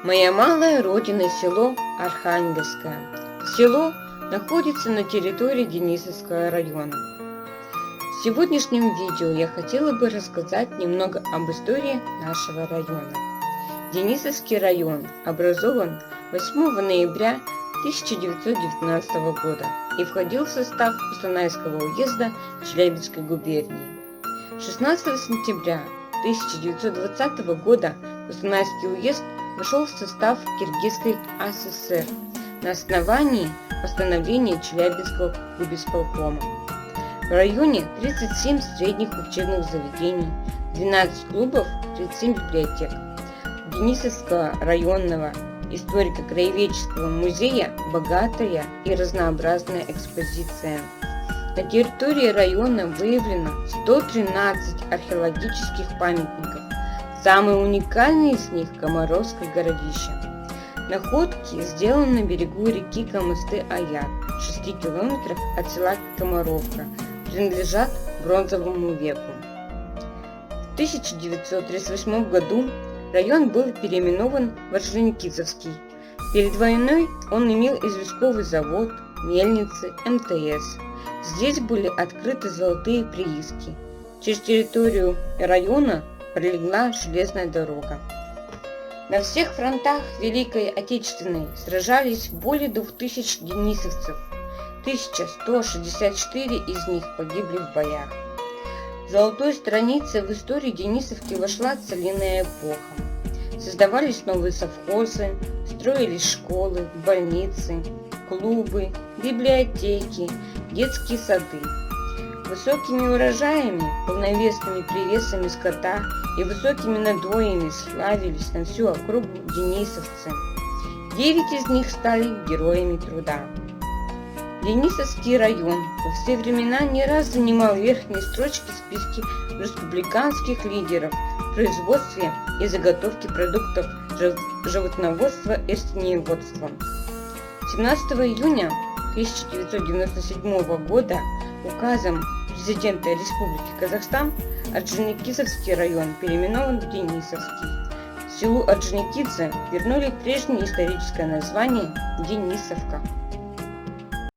Моя малая родина – село Архангельское. Село находится на территории Денисовского района. В сегодняшнем видео я хотела бы рассказать немного об истории нашего района. Денисовский район образован 8 ноября 1919 года и входил в состав Кустанайского уезда Челябинской губернии. 16 сентября 1920 года Кустанайский уезд вошел в состав Киргизской АССР на основании постановления Челябинского губисполкома. В районе 37 средних учебных заведений, 12 клубов, 37 библиотек. У Денисовского районного историко-краеведческого музея богатая и разнообразная экспозиция. На территории района выявлено 113 археологических памятников. Самый уникальный из них – Комаровское городище. Находки сделаны на берегу реки Камысты-Аяр, в 6 километрах от села Комаровка, принадлежат бронзовому веку. В 1938 году район был переименован в Орджоникидзевский. Перед войной он имел известковый завод, мельницы, МТС. Здесь были открыты золотые прииски. Через территорию района пролегла железная дорога. На всех фронтах Великой Отечественной сражались более 2000 денисовцев. 1164 из них погибли в боях. Золотой страницей в истории Денисовки вошла целинная эпоха. Создавались новые совхозы, строились школы, больницы, клубы, библиотеки, детские сады. Высокими урожаями, полновесными привесами скота и высокими надоями славились на всю округу денисовцы. 9 из них стали героями труда. Денисовский район во все времена не раз занимал верхние строчки в списке республиканских лидеров в производстве и заготовке продуктов животноводства и растениеводства. 17 июня 1997 года указом президента Республики Казахстан Орджоникидзевский район переименован в Денисовский. Селу Орджоникидзе вернули прежнее историческое название Денисовка.